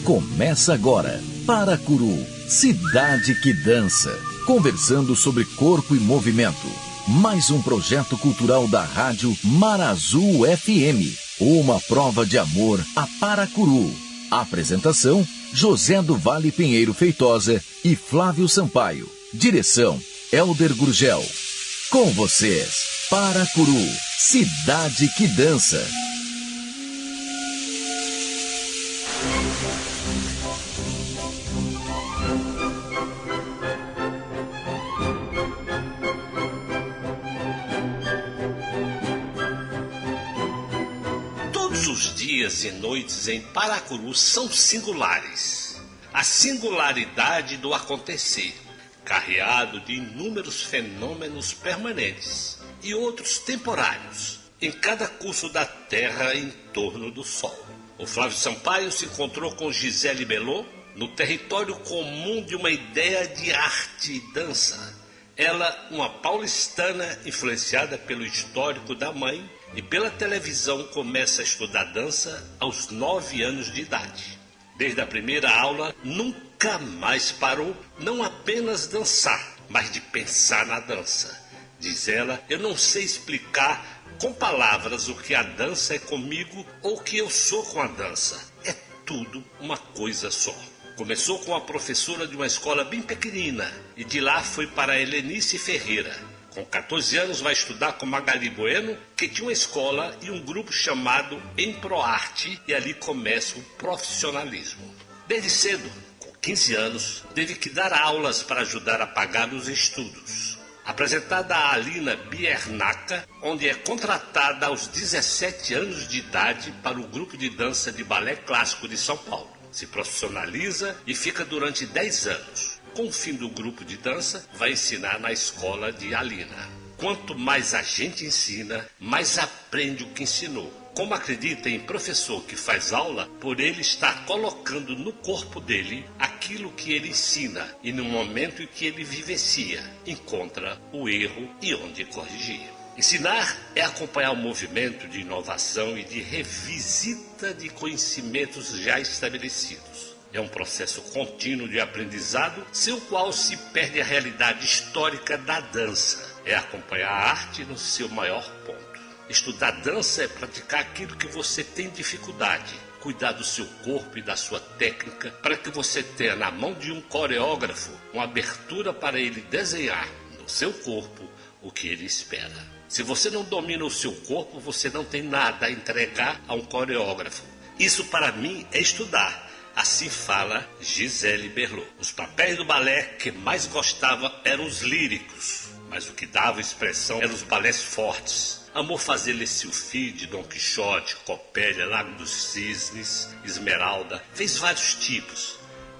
Começa agora, Paracuru, cidade que dança. Conversando sobre corpo e movimento. Mais um projeto cultural da rádio Marazul FM. Uma prova de amor a Paracuru. Apresentação, José do Vale Pinheiro Feitosa e Flávio Sampaio. Direção, Elder Gurgel. Com vocês, Paracuru, cidade que dança. Todos os dias e noites em Paracuru são singulares. A singularidade do acontecer, carreado de inúmeros fenômenos permanentes e outros temporários, em cada curso da Terra em torno do Sol. O Flávio Sampaio se encontrou com Gisele Bellot no território comum de uma ideia de arte e dança. Ela, uma paulistana influenciada pelo histórico da mãe e pela televisão, começa a estudar dança aos 9 anos de idade. Desde a primeira aula, nunca mais parou, não apenas dançar, mas de pensar na dança. Diz ela, eu não sei explicar com palavras o que a dança é comigo ou o que eu sou com a dança. É tudo uma coisa só. Começou com a professora de uma escola bem pequenina e de lá foi para a Helenice Ferreira. Com 14 anos vai estudar com Magali Bueno, que tinha uma escola e um grupo chamado Emproarte, e ali começa o profissionalismo. Desde cedo, com 15 anos, teve que dar aulas para ajudar a pagar os estudos. Apresentada a Alina Biernaca, onde é contratada aos 17 anos de idade para o grupo de dança de balé clássico de São Paulo. Se profissionaliza e fica durante 10 anos. Com o fim do grupo de dança, vai ensinar na escola de Alina. Quanto mais a gente ensina, mais aprende o que ensinou. Como acredita em professor que faz aula, por ele estar colocando no corpo dele aquilo que ele ensina e no momento em que ele vivencia, encontra o erro e onde corrigir. Ensinar é acompanhar o movimento de inovação e de revisita de conhecimentos já estabelecidos. É um processo contínuo de aprendizado, sem o qual se perde a realidade histórica da dança. É acompanhar a arte no seu maior ponto. Estudar dança é praticar aquilo que você tem dificuldade. Cuidar do seu corpo e da sua técnica para que você tenha na mão de um coreógrafo uma abertura para ele desenhar no seu corpo o que ele espera. Se você não domina o seu corpo, você não tem nada a entregar a um coreógrafo. Isso para mim é estudar. Assim fala Gisele Bellot. Os papéis do balé que mais gostava eram os líricos, mas o que dava expressão eram os balés fortes. Amou fazer Le Sylphide, Dom Quixote, Copélia, Lago dos Cisnes, Esmeralda. Fez vários tipos,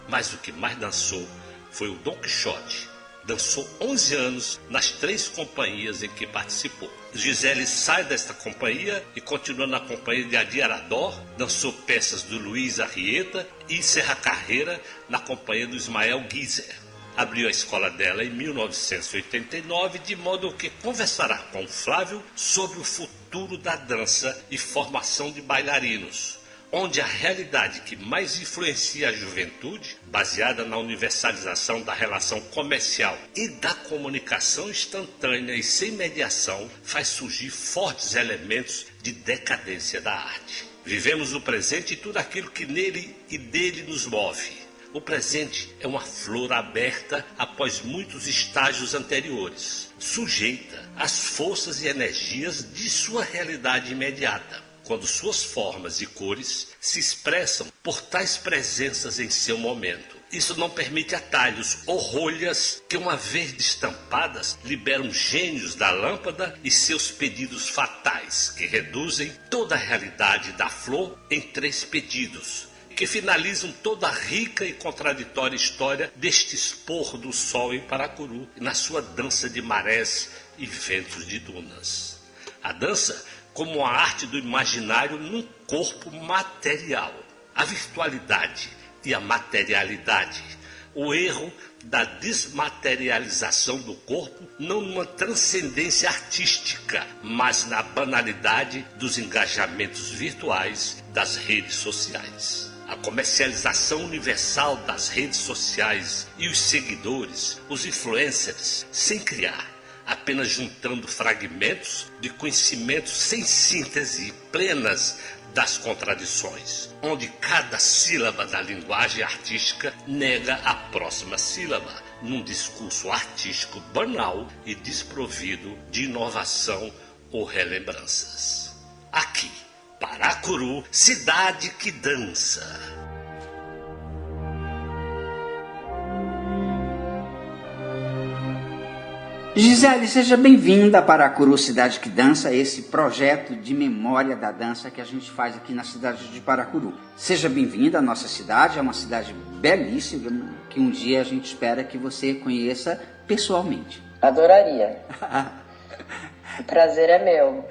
mas o que mais dançou foi o Dom Quixote. Dançou 11 anos nas 3 companhias em que participou. Gisele sai desta companhia e continua na companhia de Adi Arador, dançou peças do Luiz Arrieta e encerra a carreira na companhia do Ismael Guiser. Abriu a escola dela em 1989, de modo que conversará com o Flávio sobre o futuro da dança e formação de bailarinos, onde a realidade que mais influencia a juventude, baseada na universalização da relação comercial e da comunicação instantânea e sem mediação, faz surgir fortes elementos de decadência da arte. Vivemos o presente e tudo aquilo que nele e dele nos move. O presente é uma flor aberta após muitos estágios anteriores, sujeita às forças e energias de sua realidade imediata, quando suas formas e cores se expressam por tais presenças em seu momento. Isso não permite atalhos ou rolhas que, uma vez destampadas, liberam gênios da lâmpada e seus pedidos fatais, que reduzem toda a realidade da flor em 3 pedidos, que finalizam toda a rica e contraditória história deste expor do sol em Paracuru, na sua dança de marés e ventos de dunas. A dança como a arte do imaginário num corpo material. A virtualidade e a materialidade. O erro da desmaterialização do corpo, não numa transcendência artística, mas na banalidade dos engajamentos virtuais das redes sociais. A comercialização universal das redes sociais e os seguidores, os influencers, sem criar, apenas juntando fragmentos de conhecimentos sem síntese plenas das contradições, onde cada sílaba da linguagem artística nega a próxima sílaba, num discurso artístico banal e desprovido de inovação ou relembranças. Aqui, Paracuru, cidade que dança. Gisele, seja bem-vinda a Paracuru, cidade que dança, esse projeto de memória da dança que a gente faz aqui na cidade de Paracuru. Seja bem-vinda à nossa cidade, é uma cidade belíssima que um dia a gente espera que você conheça pessoalmente. Adoraria. O prazer é meu.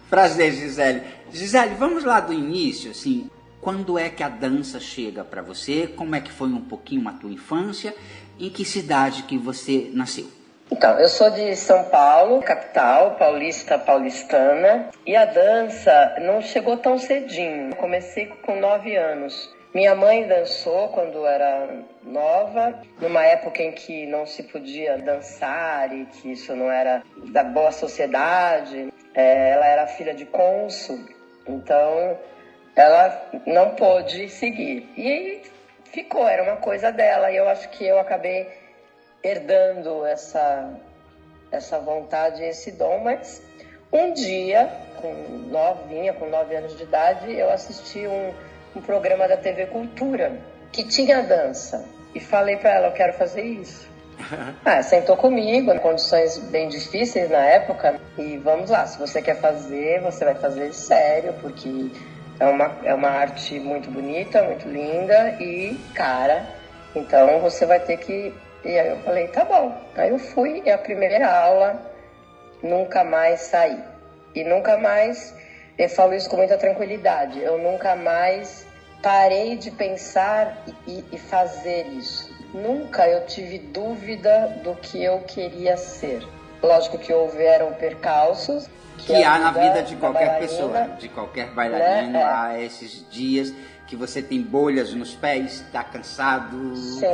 Prazer, Gisele. Gisele, vamos lá do início, assim, quando é que a dança chega para você? Como é que foi um pouquinho a tua infância? Em que cidade que você nasceu? Então, eu sou de São Paulo, capital, paulistana, e a dança não chegou tão cedinho. Eu comecei com 9 anos. Minha mãe dançou quando era nova, numa época em que não se podia dançar e que isso não era da boa sociedade. Ela era filha de cônsul, então ela não pôde seguir. E ficou, era uma coisa dela, e eu acho que eu acabei herdando essa vontade, esse dom, mas um dia, com 9 anos de idade, eu assisti um programa da TV Cultura, que tinha dança, e falei para ela, eu quero fazer isso. Sentou comigo, em condições bem difíceis na época, e vamos lá, se você quer fazer, você vai fazer sério, porque é uma arte muito bonita, muito linda e cara, então você vai ter que... E aí eu falei, tá bom. Aí eu fui, e a primeira aula, nunca mais saí. E nunca mais, eu falo isso com muita tranquilidade, eu nunca mais parei de pensar e fazer isso. Nunca eu tive dúvida do que eu queria ser. Lógico que houveram percalços. Que há na vida de qualquer pessoa, de qualquer bailarino, né? Há esses dias que você tem bolhas nos pés, está cansado, sim,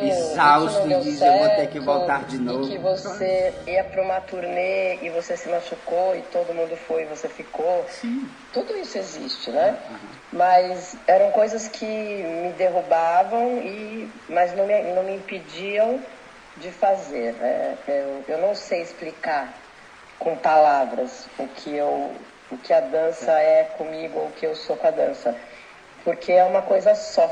exausto e diz, eu vou ter que voltar de novo. E que você ia para uma turnê e você se machucou e todo mundo foi e você ficou. Sim. Tudo isso existe, né? Mas eram coisas que me derrubavam, mas não me impediam de fazer. Eu não sei explicar com palavras o que a dança é comigo ou o que eu sou com a dança. Porque é uma coisa só.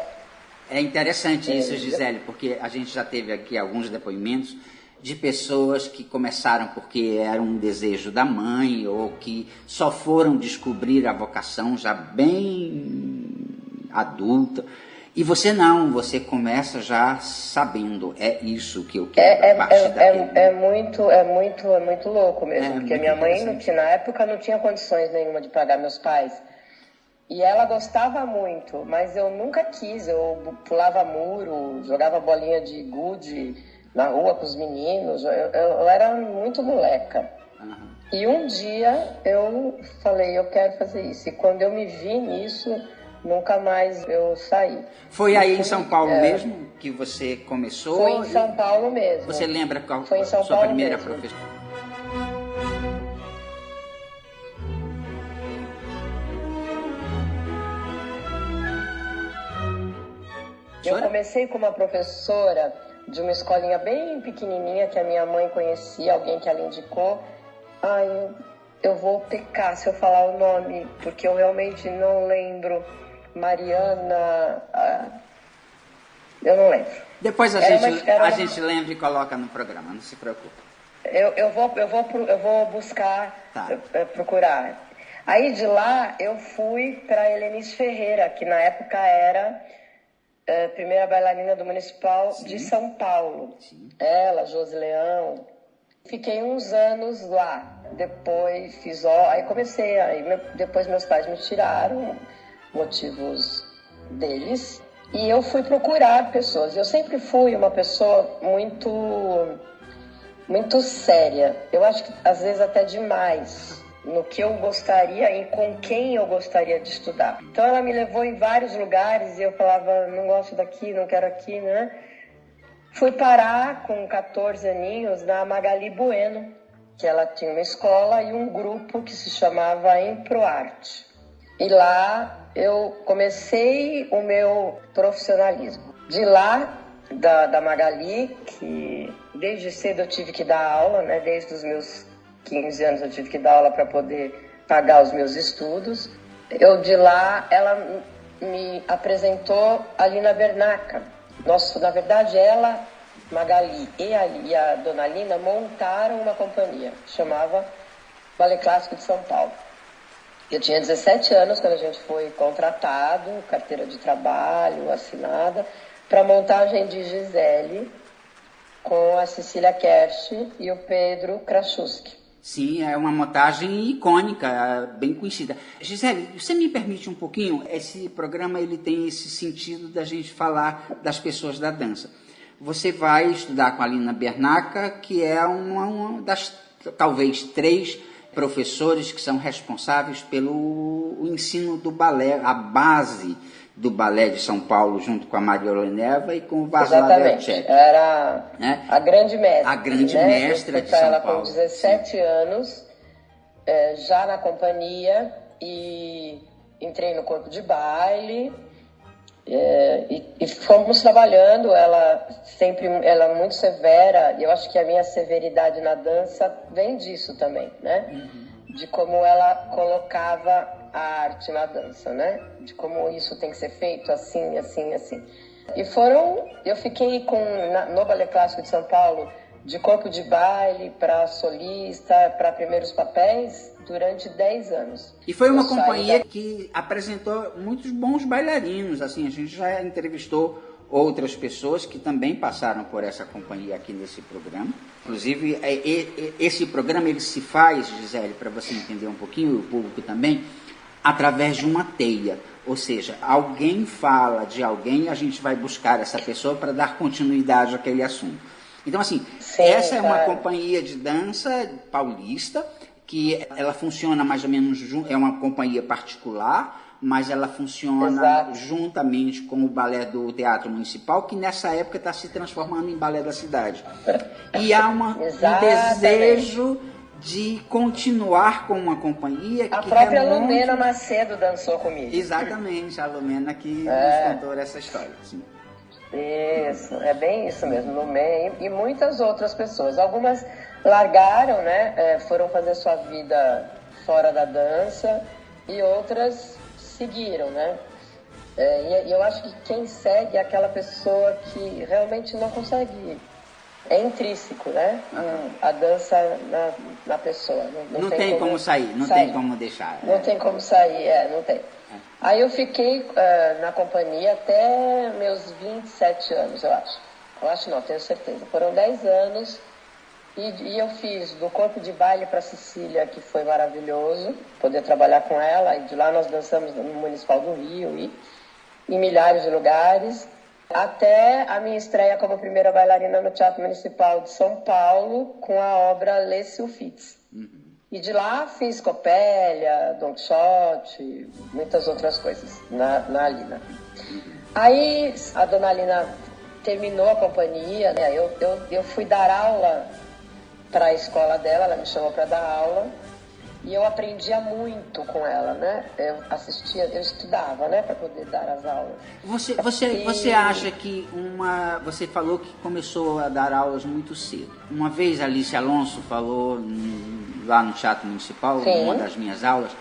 É interessante isso, Gisele, porque a gente já teve aqui alguns depoimentos de pessoas que começaram porque era um desejo da mãe ou que só foram descobrir a vocação já bem adulta. E você não, você começa já sabendo, é isso que eu quero, é muito louco mesmo, porque minha mãe, na época, não tinha condições nenhuma de pagar meus pais. E ela gostava muito, mas eu nunca quis. Eu pulava muro, jogava bolinha de gude na rua com os meninos. Eu era muito moleca. Uhum. E um dia eu falei, eu quero fazer isso. E quando eu me vi nisso, nunca mais eu saí. Foi aí em São Paulo mesmo que você começou? Foi em São Paulo mesmo. Você lembra qual foi a sua primeira professora? Eu comecei com uma professora de uma escolinha bem pequenininha que a minha mãe conhecia, alguém que ela indicou. Eu vou pecar se eu falar o nome, porque eu realmente não lembro. Mariana... eu não lembro. Depois a gente lembra e coloca no programa, não se preocupe. Eu vou buscar, procurar. Aí de lá eu fui para Helenice Ferreira, que na época era... primeira bailarina do Municipal de São Paulo. Sim. Ela, Josi Leão. Fiquei uns anos lá. Depois fiz... Aí comecei. Depois meus pais me tiraram, motivos deles. E eu fui procurar pessoas. Eu sempre fui uma pessoa muito séria. Eu acho que às vezes até demais. no que eu gostaria e com quem eu gostaria de estudar. Então ela me levou em vários lugares e eu falava, não gosto daqui, não quero aqui, né? Fui parar com 14 aninhos na Magali Bueno, que ela tinha uma escola e um grupo que se chamava Improarte. E lá eu comecei o meu profissionalismo. De lá, da Magali, que desde cedo eu tive que dar aula, né? Desde os meus 15 anos eu tive que dar aula para poder pagar os meus estudos. De lá, ela me apresentou a Lina Bernaca. Na verdade, ela, Magali e a Dona Lina montaram uma companhia, chamava Ballet Clássico de São Paulo. Eu tinha 17 anos quando a gente foi contratado, carteira de trabalho assinada, para a montagem de Gisele, com a Cecília Kersh e o Pedro Krachuski. Sim, é uma montagem icônica, bem conhecida. Gisele, você me permite um pouquinho? Esse programa ele tem esse sentido da gente falar das pessoas da dança. Você vai estudar com a Lina Bernaca, que é uma das, talvez, 3 professores que são responsáveis pelo ensino do balé, a base do balé de São Paulo, junto com a Maria Oleneva e com o Václav Belchek. Era a grande mestra. A grande mestra de São ela Paulo. Com 17 anos, já na companhia, e entrei no corpo de baile, e fomos trabalhando. Ela é muito severa, e eu acho que a minha severidade na dança vem disso também, né? Uhum. De como ela colocava a arte na dança, né? De como isso tem que ser feito assim, assim, assim. E eu fiquei no Ballet Clássico de São Paulo, de corpo de baile para solista, para primeiros papéis, durante 10 anos. E foi uma companhia que apresentou muitos bons bailarinos, assim, a gente já entrevistou outras pessoas que também passaram por essa companhia aqui nesse programa. Inclusive, esse programa ele se faz, Gisele, para você entender um pouquinho, o público também, através de uma teia. Ou seja, alguém fala de alguém e a gente vai buscar essa pessoa para dar continuidade àquele assunto. Então, assim, sim, essa é uma companhia de dança paulista, que ela funciona mais ou menos, é uma companhia particular, mas ela funciona juntamente com o balé do Teatro Municipal, que nessa época está se transformando em balé da cidade. E há um desejo de continuar com uma companhia que... A própria Lumena Macedo dançou comigo. Exatamente, a Lumena que nos contou essa história. Sim. Isso, é bem isso mesmo, Lumena e muitas outras pessoas. Algumas largaram, né, foram fazer sua vida fora da dança, e outras seguiram, né? E eu acho que quem segue é aquela pessoa que realmente não consegue... É intrínseco, né? A dança na pessoa. Não tem como sair, não tem como deixar. Não tem como sair, não tem. Aí eu fiquei na companhia até meus 27 anos, eu acho. Eu acho não, tenho certeza. Foram 10 anos e eu fiz do corpo de baile para Cecília, que foi maravilhoso, poder trabalhar com ela. E de lá nós dançamos no Municipal do Rio e em milhares de lugares. Até a minha estreia como primeira bailarina no Teatro Municipal de São Paulo, com a obra Les Sulfites. E de lá fiz Copélia, Don Quixote, muitas outras coisas na Lina. Aí a Dona Lina terminou a companhia, né? Eu fui dar aula para a escola dela, ela me chamou para dar aula. E eu aprendia muito com ela, né? Eu estudava, né, para poder dar as aulas. Você acha que você falou que começou a dar aulas muito cedo. Uma vez a Alice Alonso falou lá no Teatro Municipal, numa das minhas aulas,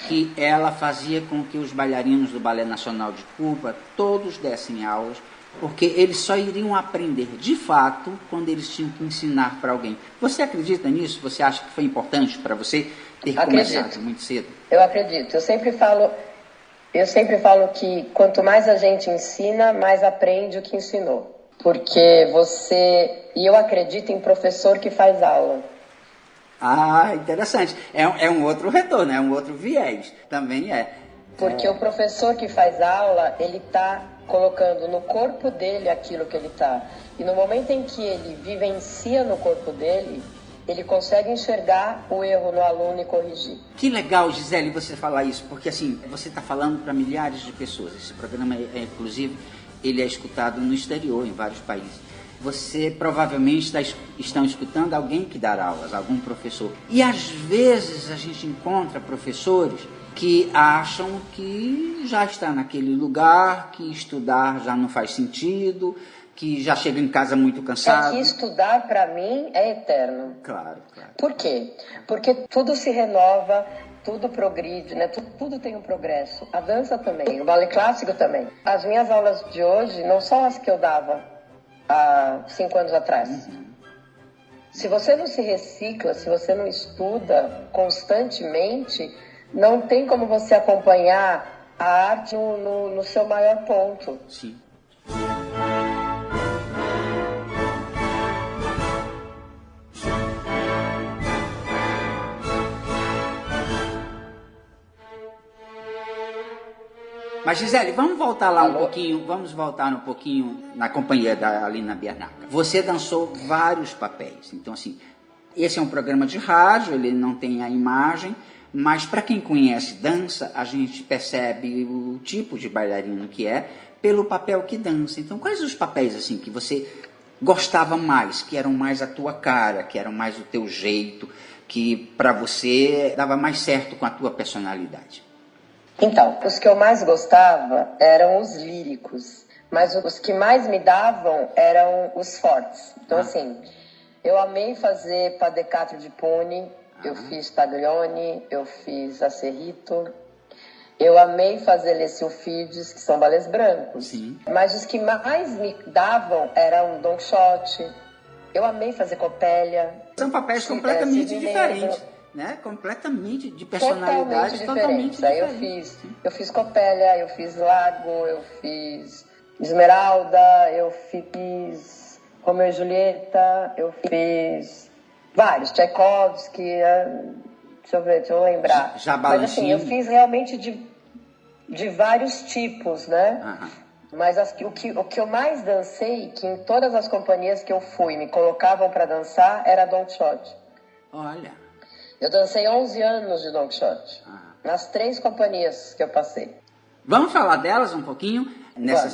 que ela fazia com que os bailarinos do Ballet Nacional de Cuba todos dessem aulas, porque eles só iriam aprender de fato quando eles tinham que ensinar para alguém. Você acredita nisso? Você acha que foi importante para você ter começado muito cedo? Eu acredito. Eu sempre falo que quanto mais a gente ensina, mais aprende o que ensinou. Porque e eu acredito em professor que faz aula. Ah, interessante. É um outro retorno, é um outro viés. Também é. Porque o professor que faz aula, ele está colocando no corpo dele aquilo que ele está. E no momento em que ele vivencia no corpo dele, ele consegue enxergar o erro no aluno e corrigir. Que legal, Gisele, você falar isso, porque assim, você está falando para milhares de pessoas. Esse programa, inclusive, ele é escutado no exterior, em vários países. Você provavelmente estão escutando alguém que dá aulas, algum professor. E às vezes a gente encontra professores que acham que já está naquele lugar, que estudar já não faz sentido, que já chega em casa muito cansado. É que estudar, para mim, é eterno. Claro, claro. Por quê? Porque tudo se renova, tudo progride, né? Tudo tem um progresso. A dança também, o balé clássico também. As minhas aulas de hoje não são as que eu dava há 5 anos atrás. Se você não se recicla, se você não estuda constantemente, não tem como você acompanhar a arte no seu maior ponto. Sim. Mas, Gisele, vamos voltar lá um pouquinho na companhia da Alina Biernacca. Você dançou vários papéis. Então, assim, esse é um programa de rádio, ele não tem a imagem, mas para quem conhece dança, a gente percebe o tipo de bailarino que é pelo papel que dança. Então, quais os papéis, assim, que você gostava mais, que eram mais a tua cara, que eram mais o teu jeito, que para você dava mais certo com a tua personalidade? Então, os que eu mais gostava eram os líricos, mas os que mais me davam eram os fortes. Então, assim, eu amei fazer Pas de Quatre de Pune, eu fiz Taglioni, eu fiz Acerrito, eu amei fazer Les Sylphides, que são balés brancos. Sim. Mas os que mais me davam eram Don Quixote, eu amei fazer Copélia. São papéis completamente diferentes. Né? Completamente de personalidade, totalmente diferente. Eu fiz Copélia, eu fiz Lago, eu fiz Esmeralda, eu fiz Romeu e Julieta, eu fiz vários, Tchaikovsky, deixa eu lembrar. Mas assim, eu fiz realmente de vários tipos, né? Mas o que eu mais dancei, que em todas as companhias que eu fui me colocavam para dançar, era Don Quixote. Olha. Eu dancei 11 anos de Don Quixote, nas 3 companhias que eu passei. Vamos falar delas um pouquinho?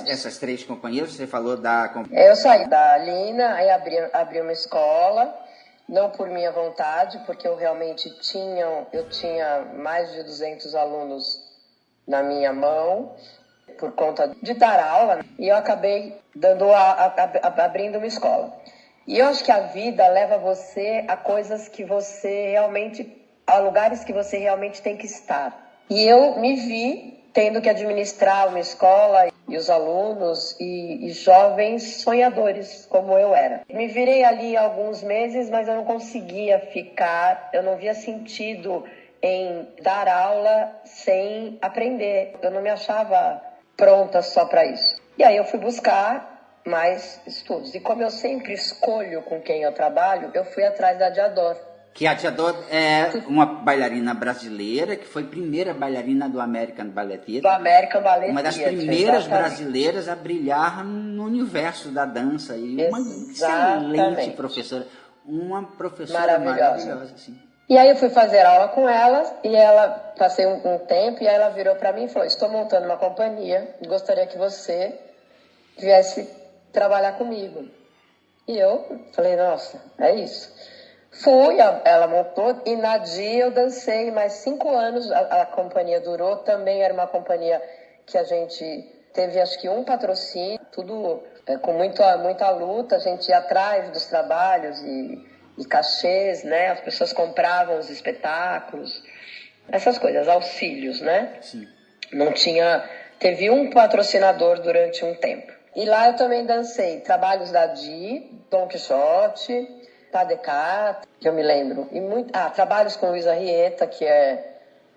Essas 3 companhias, você falou da... Eu saí da Alina, aí abri uma escola, não por minha vontade, porque eu realmente tinha mais de 200 alunos na minha mão, por conta de dar aula, e eu acabei abrindo uma escola. E eu acho que a vida leva você a coisas que você realmente, a lugares que você realmente tem que estar. E eu me vi tendo que administrar uma escola e os alunos e jovens sonhadores, como eu era. Me virei ali alguns meses, mas eu não conseguia ficar, eu não via sentido em dar aula sem aprender. Eu não me achava pronta só para isso. E aí eu fui buscar mais estudos. E como eu sempre escolho com quem eu trabalho, eu fui atrás da Diador. Que a Diador é uma bailarina brasileira, que foi primeira bailarina do American Ballet Theatre. Do American Ballet Theatre. Uma das primeiras brasileiras a brilhar no universo da dança. E uma excelente professora. Uma professora maravilhosa assim. E aí eu fui fazer aula com ela, e ela, passei um tempo, e aí ela virou para mim e falou: estou montando uma companhia, gostaria que você viesse trabalhar comigo. E eu falei, nossa, é isso. Fui, ela montou, e na dia eu dancei mais 5 anos, a companhia durou, também era uma companhia que a gente teve acho que um patrocínio, tudo com muita luta, a gente ia atrás dos trabalhos e cachês, né? As pessoas compravam os espetáculos, essas coisas, auxílios, né? Sim. Teve um patrocinador durante um tempo. E lá eu também dancei trabalhos da Di, Don Quixote, Pas de Quatre, que eu me lembro. E trabalhos com Luiz Arrieta, que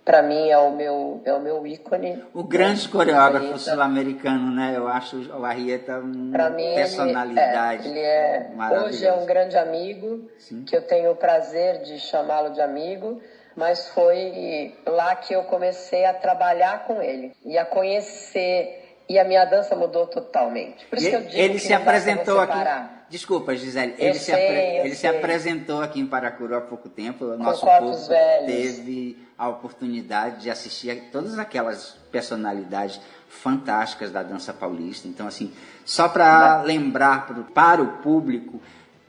para mim é o meu ícone. O grande coreógrafo sul-americano, né? Eu acho o Arrieta uma personalidade. Ele é hoje é um grande amigo, sim, que eu tenho o prazer de chamá-lo de amigo. Mas foi lá que eu comecei a trabalhar com ele e a conhecer e a minha dança mudou totalmente. Por isso que eu digo ele que se não dá pra apresentou você aqui. parar. Desculpa, Gisele. Eu Ele sei. se apresentou aqui em Paracuru há pouco tempo. O nosso Corpos público Velhos. teve a oportunidade de assistir a todas aquelas personalidades fantásticas da dança paulista. Então, assim, só para lembrar para o público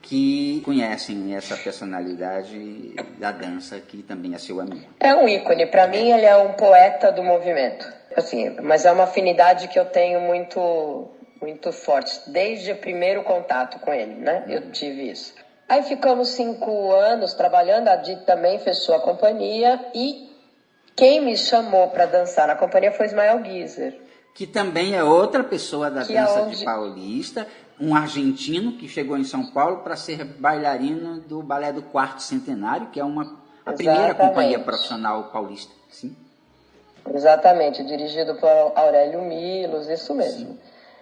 que conhecem essa personalidade da dança, que também é seu amigo. É um ícone. Para mim, ele é um poeta do movimento. Assim, mas é uma afinidade que eu tenho muito, muito forte. Desde o primeiro contato com ele, né? Eu tive isso. Aí ficamos 5 anos trabalhando. A Di também fechou a companhia. E quem me chamou para dançar na companhia foi Ismael Guiser. Que também é outra pessoa da dança onde... de paulista, um argentino que chegou em São Paulo para ser bailarino do Balé do Quarto Centenário, que é a primeira companhia profissional paulista. Sim. Exatamente, dirigido por Aurélio Milos, isso mesmo. Sim.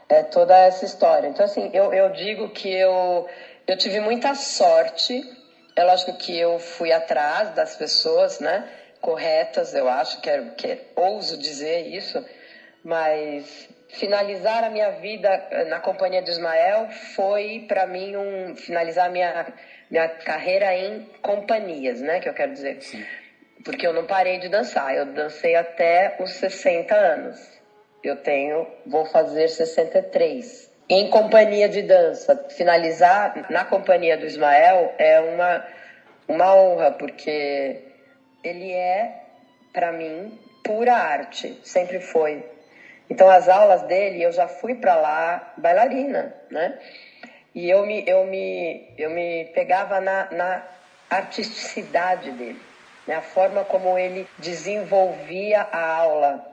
É toda essa história. Então, assim, eu digo que eu tive muita sorte. É lógico que eu fui atrás das pessoas, né, corretas, eu acho, que ouso dizer isso. Mas finalizar a minha vida na companhia do Ismael foi, para mim, finalizar minha carreira em companhias, né? Que eu quero dizer. Sim. Porque eu não parei de dançar. Eu dancei até os 60 anos. Vou fazer 63. Em companhia de dança, finalizar na companhia do Ismael é uma honra, porque ele é, para mim, pura arte. Sempre foi. Então, as aulas dele, eu já fui para lá bailarina, né? E eu me pegava na artisticidade dele, né? A forma como ele desenvolvia a aula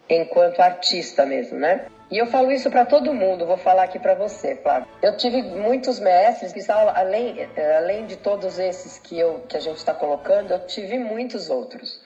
enquanto artista mesmo, né? E eu falo isso para todo mundo, vou falar aqui para você, Flávio. Eu tive muitos mestres, que além de todos esses que a gente está colocando, eu tive muitos outros.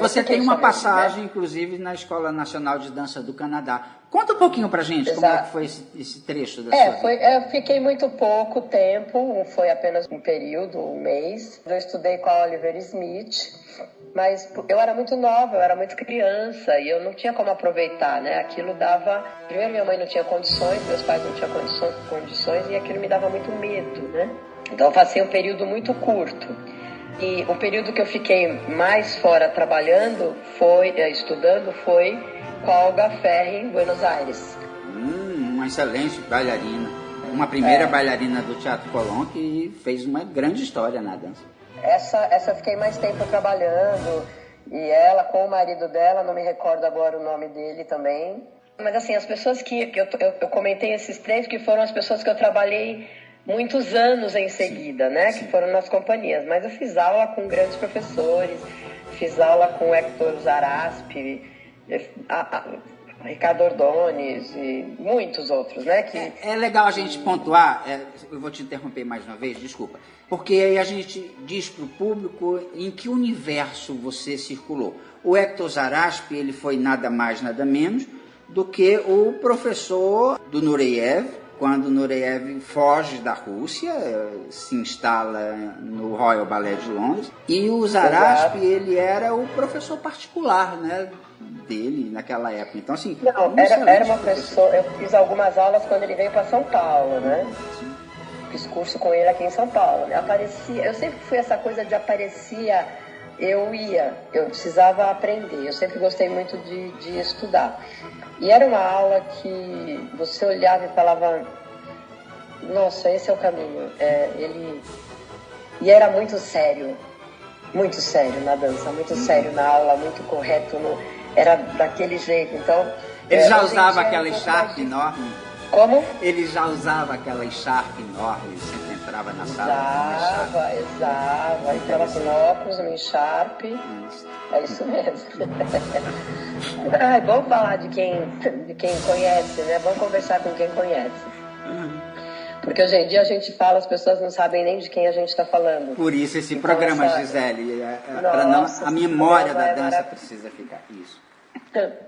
Você tem uma passagem, inclusive, na Escola Nacional de Dança do Canadá. Conta um pouquinho pra gente. Exato. Como é que foi esse trecho da sua vida. Eu fiquei muito pouco tempo, foi apenas um período, um mês. Eu estudei com a Oliver Smith, mas eu era muito nova, eu era muito criança e eu não tinha como aproveitar, né? Aquilo dava... Primeiro, minha mãe não tinha condições, meus pais não tinham condições e aquilo me dava muito medo, né? Então eu passei um período muito curto. E o período que eu fiquei mais fora trabalhando, estudando, foi com a Olga Ferri em Buenos Aires. Uma excelente bailarina. Uma primeira bailarina do Teatro Colón que fez uma grande história na dança. Essa eu fiquei mais tempo trabalhando. E ela, com o marido dela, não me recordo agora o nome dele também. Mas assim, as pessoas que eu comentei esses 3, que foram as pessoas que eu trabalhei muitos anos em seguida, né? Sim. Que foram nas companhias. Mas eu fiz aula com grandes professores, fiz aula com Hector Zaraspi, Ricardo Ordones e muitos outros, né? É legal a gente pontuar, eu vou te interromper mais uma vez, desculpa, porque aí a gente diz para o público em que universo você circulou. O Hector Zaraspi, ele foi nada mais, nada menos do que o professor do Nureyev, quando Nureyev foge da Rússia, se instala no Royal Ballet de Londres, e o Zaraspi, ele era o professor particular, né, dele naquela época. Então, assim, era uma pessoa. Eu fiz algumas aulas quando ele veio para São Paulo, né? Sim. Fiz curso com ele aqui em São Paulo, né? Eu sempre fui essa coisa de eu precisava aprender, eu sempre gostei muito de estudar. E era uma aula que você olhava e falava, nossa, esse é o caminho. E era muito sério na dança, muito sério na aula, muito correto, era daquele jeito. Então, ele já usava aquela echarpe enorme? Como? Ele já usava aquela echarpe enorme, sempre entrava na sala. Usava, entrava com óculos, uma echarpe. É isso mesmo. Vamos falar de quem conhece, né? Vamos conversar com quem conhece. Porque hoje em dia a gente fala, as pessoas não sabem nem de quem a gente está falando. Por isso esse programa, Gisele, a memória da dança precisa ficar. Isso.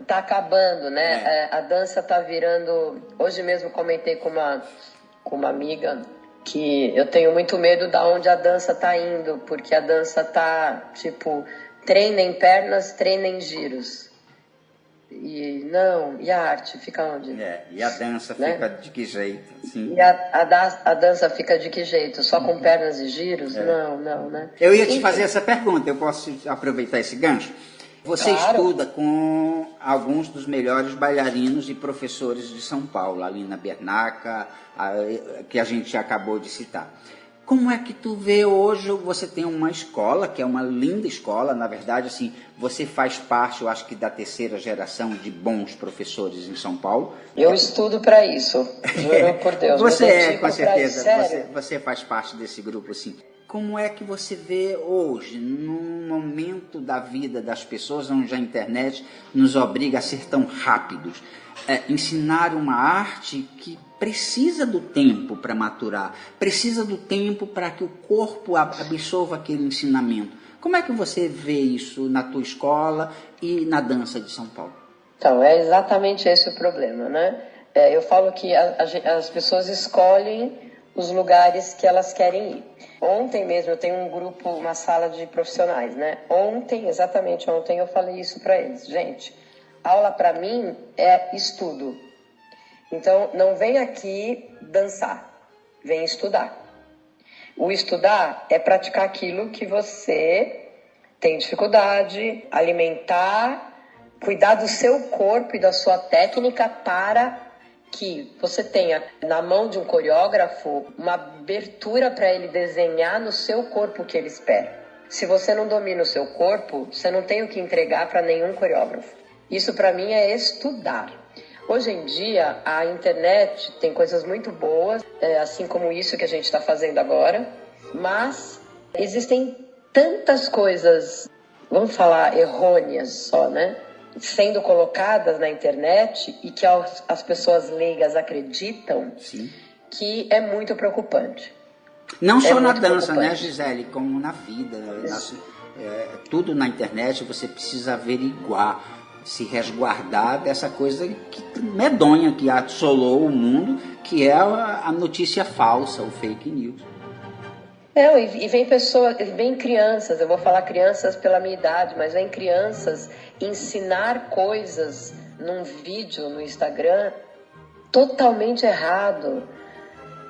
Tá acabando, né? A dança tá virando... Hoje mesmo comentei com com uma amiga que eu tenho muito medo da onde a dança tá indo, porque a dança tá, tipo, treina em pernas, treina em giros. E a arte fica onde? E a dança fica de que jeito? Assim? E a dança fica de que jeito? Só com pernas e giros? Não, né? Eu ia te fazer essa pergunta, eu posso aproveitar esse gancho? Você estuda com alguns dos melhores bailarinos e professores de São Paulo, ali na Bernaca, que a gente acabou de citar. Como é que tu vê hoje, você tem uma escola, que é uma linda escola, na verdade, assim, você faz parte, eu acho que da terceira geração de bons professores em São Paulo. Eu estudo para isso, juro por Deus. Você com certeza, você faz parte desse grupo, assim. Como é que você vê hoje, num momento da vida das pessoas, onde a internet nos obriga a ser tão rápidos, ensinar uma arte que precisa do tempo para maturar, precisa do tempo para que o corpo absorva aquele ensinamento. Como é que você vê isso na tua escola e na dança de São Paulo? Então, é exatamente esse o problema, né? Eu falo que as pessoas escolhem os lugares que elas querem ir. Ontem mesmo eu tenho um grupo, uma sala de profissionais, né? Exatamente ontem eu falei isso para eles. Gente, aula para mim é estudo. Então, não vem aqui dançar, vem estudar. O estudar é praticar aquilo que você tem dificuldade, alimentar, cuidar do seu corpo e da sua técnica para que você tenha na mão de um coreógrafo uma abertura para ele desenhar no seu corpo o que ele espera. Se você não domina o seu corpo, você não tem o que entregar para nenhum coreógrafo. Isso para mim é estudar. Hoje em dia, a internet tem coisas muito boas, assim como isso que a gente está fazendo agora, mas existem tantas coisas, vamos falar, errôneas só, né? Sendo colocadas na internet e que as pessoas leigas acreditam. Sim. Que é muito preocupante. Não só na dança, né, Gisele, como na vida. Tudo na internet você precisa averiguar, se resguardar dessa coisa medonha que assolou o mundo, que é a notícia falsa, o fake news. E vem pessoas, vem crianças, eu vou falar crianças pela minha idade, mas vem crianças ensinar coisas num vídeo no Instagram totalmente errado.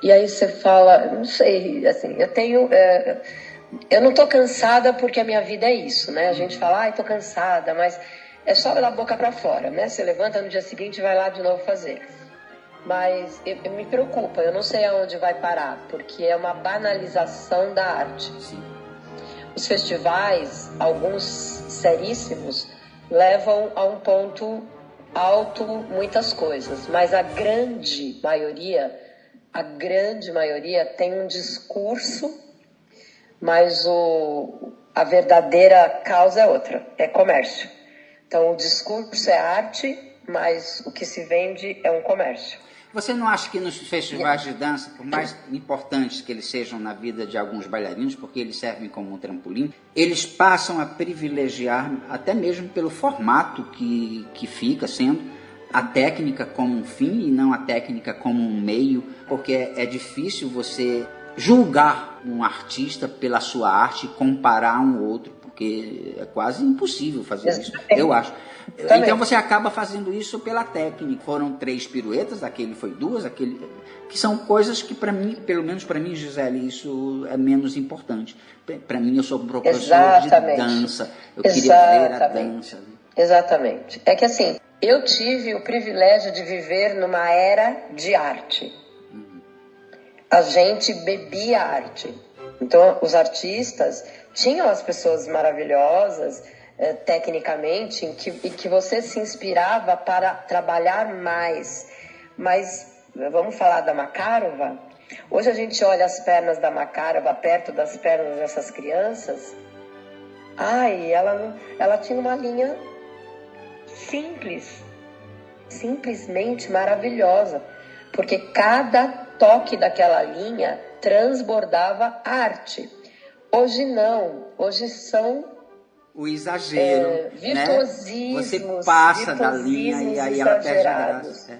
E aí você fala, não sei, assim, eu não tô cansada porque a minha vida é isso, né? A gente fala, tô cansada, mas é só da boca para fora, né? Você levanta no dia seguinte e vai lá de novo fazer. Mas me preocupa, eu não sei aonde vai parar, porque é uma banalização da arte. Sim. Os festivais, alguns seríssimos, levam a um ponto alto muitas coisas, mas a grande maioria tem um discurso, mas a verdadeira causa é outra, é comércio. Então o discurso é arte, mas o que se vende é um comércio. Você não acha que nos festivais de dança, por mais importantes que eles sejam na vida de alguns bailarinos, porque eles servem como um trampolim, eles passam a privilegiar, até mesmo pelo formato que fica sendo, a técnica como um fim e não a técnica como um meio, porque é difícil você julgar um artista pela sua arte e comparar um outro, porque é quase impossível fazer isso, eu acho. Também. Então você acaba fazendo isso pela técnica. Foram 3 piruetas, aquele foi 2, que são coisas que para mim, pelo menos para mim, Gisele, isso é menos importante. Para mim, eu sou professor de dança, eu queria ver a dança. Exatamente. É que assim, eu tive o privilégio de viver numa era de arte. A gente bebia arte. Então, os artistas tinham as pessoas maravilhosas, tecnicamente, em que você se inspirava para trabalhar mais. Mas, vamos falar da Makarova? Hoje a gente olha as pernas da Makarova perto das pernas dessas crianças. Ela tinha uma linha simples, simplesmente maravilhosa, porque cada toque daquela linha transbordava arte. Hoje não, hoje são o exagero, virtuosismos, né? Você passa da linha e aí ela perde a graça.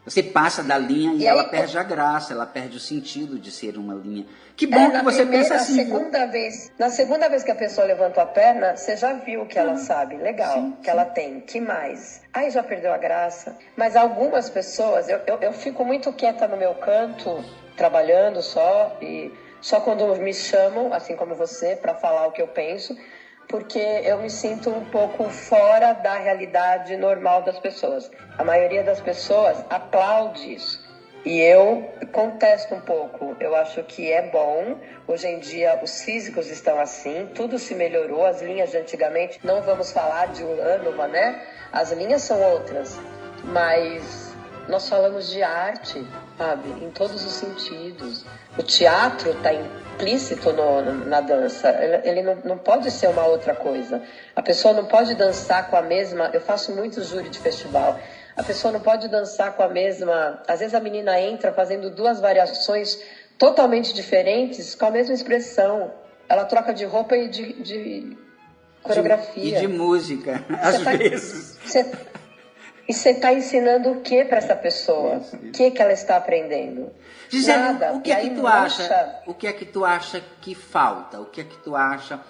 Você passa da linha e ela perde a graça, ela perde o sentido de ser uma linha. Que bom que você pensa assim. Na segunda vez que a pessoa levantou a perna, você já viu que ela sabe. Legal, sim, que ela tem. Que mais? Aí já perdeu a graça. Mas algumas pessoas, eu fico muito quieta no meu canto, trabalhando só, e só quando me chamam, assim como você, para falar o que eu penso, porque eu me sinto um pouco fora da realidade normal das pessoas. A maioria das pessoas aplaude isso. E eu contesto um pouco. Eu acho que é bom. Hoje em dia os físicos estão assim, tudo se melhorou. As linhas de antigamente, não vamos falar de Urânova, né? As linhas são outras. Mas nós falamos de arte, sabe? Em todos os sentidos. O teatro está implícito na dança. Ele não pode ser uma outra coisa. A pessoa não pode dançar com a mesma... Eu faço muito júri de festival. A pessoa não pode dançar com a mesma... Às vezes a menina entra fazendo 2 variações totalmente diferentes com a mesma expressão. Ela troca de roupa e de coreografia. E de música, às vezes. E você está ensinando o que para essa pessoa? O que ela está aprendendo? Gisele, nada. O que é que tu acha? O que é que tu acha que falta? O que é que tu acha?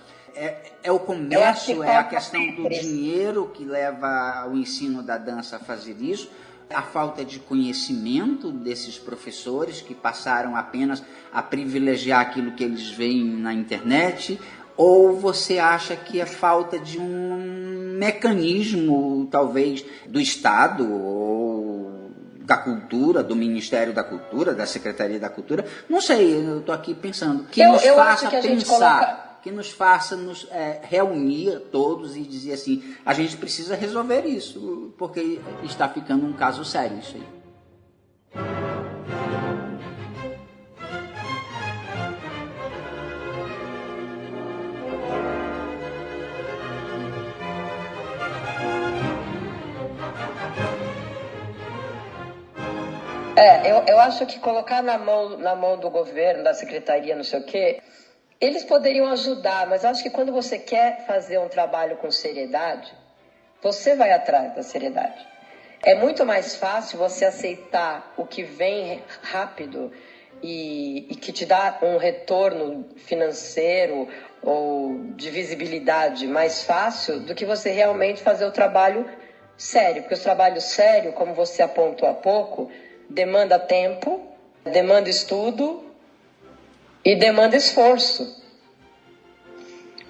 É o comércio, é a questão do dinheiro que leva o ensino da dança a fazer isso? A falta de conhecimento desses professores que passaram apenas a privilegiar aquilo que eles veem na internet? Ou você acha que é falta de um mecanismo, talvez, do Estado ou da Cultura, do Ministério da Cultura, da Secretaria da Cultura? Não sei, eu estou aqui pensando. Que nos faça pensar, que nos faça nos reunir todos e dizer assim, a gente precisa resolver isso, porque está ficando um caso sério isso aí. Eu acho que colocar na mão do governo, da secretaria, não sei o quê, eles poderiam ajudar, mas eu acho que quando você quer fazer um trabalho com seriedade, você vai atrás da seriedade. É muito mais fácil você aceitar o que vem rápido e que te dá um retorno financeiro ou de visibilidade mais fácil do que você realmente fazer o trabalho sério. Porque o trabalho sério, como você apontou há pouco, demanda tempo, demanda estudo e demanda esforço.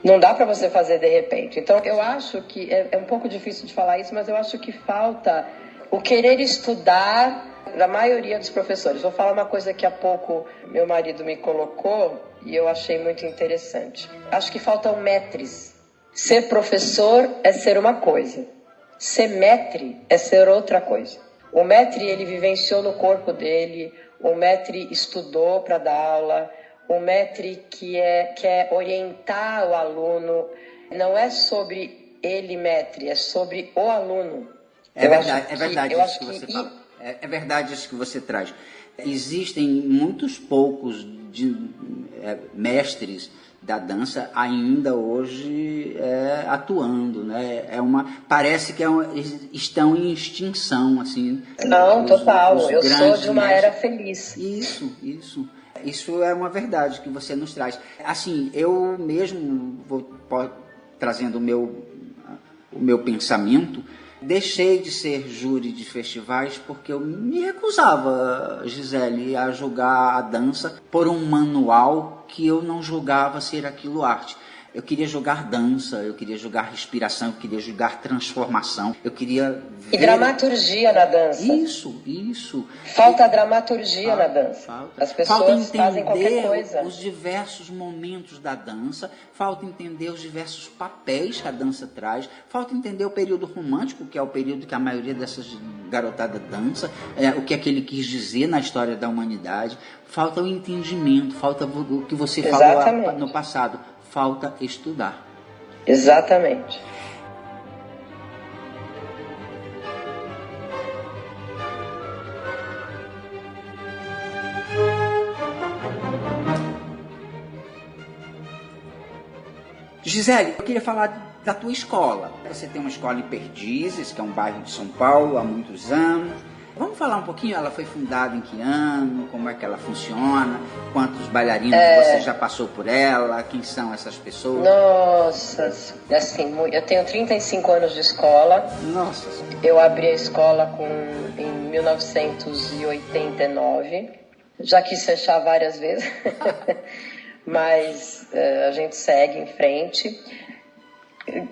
Não dá para você fazer de repente. Então, eu acho que é um pouco difícil de falar isso, mas eu acho que falta o querer estudar da maioria dos professores. Vou falar uma coisa que há pouco meu marido me colocou e eu achei muito interessante. Acho que faltam maîtres. Ser professor é ser uma coisa. Ser maître é ser outra coisa. O maître, ele vivenciou no corpo dele, o maître estudou para dar aula, o maître quer orientar o aluno. Não é sobre ele, maître, é sobre o aluno. É verdade isso que você fala. É verdade isso que você traz. Existem muitos poucos mestres da dança ainda hoje atuando, né? Parece que estão em extinção, assim. Não, total. Eu sou de uma era feliz. Isso é uma verdade que você nos traz. Assim, eu mesmo vou trazendo o meu pensamento. Deixei de ser júri de festivais porque eu me recusava, Gisele, a julgar a dança por um manual que eu não julgava ser aquilo arte. Eu queria jogar dança, eu queria jogar respiração, eu queria jogar transformação, eu queria ver... E dramaturgia na dança. Isso. Falta dramaturgia na dança. As pessoas fazem qualquer coisa. Os diversos momentos da dança, falta entender os diversos papéis que a dança traz, falta entender o período romântico, que é o período que a maioria dessas garotadas dança, o que é que ele quis dizer na história da humanidade. Falta o entendimento, falta o que você falou no passado. Falta estudar. Exatamente. Gisele, eu queria falar da tua escola. Você tem uma escola em Perdizes, que é um bairro de São Paulo, há muitos anos. Vamos falar um pouquinho, ela foi fundada em que ano, como é que ela funciona, quantos bailarinos você já passou por ela, quem são essas pessoas? Nossa, assim, eu tenho 35 anos de escola. Nossa. Eu abri a escola em 1989, já quis fechar várias vezes, mas a gente segue em frente.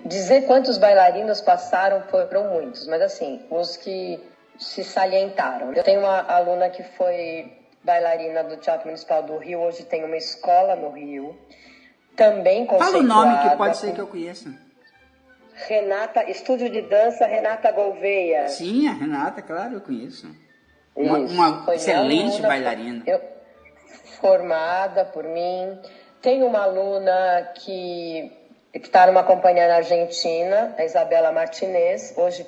Dizer quantos bailarinos passaram foram muitos, mas assim, os que se salientaram. Eu tenho uma aluna que foi bailarina do Teatro Municipal do Rio, hoje tem uma escola no Rio, também conceituada. Fala o nome que pode ser que eu conheça. Estúdio de dança Renata Gouveia. Sim, a Renata, claro, eu conheço. Uma excelente bailarina. Formada por mim. Tem uma aluna que está numa companhia na Argentina, a Isabela Martinez, hoje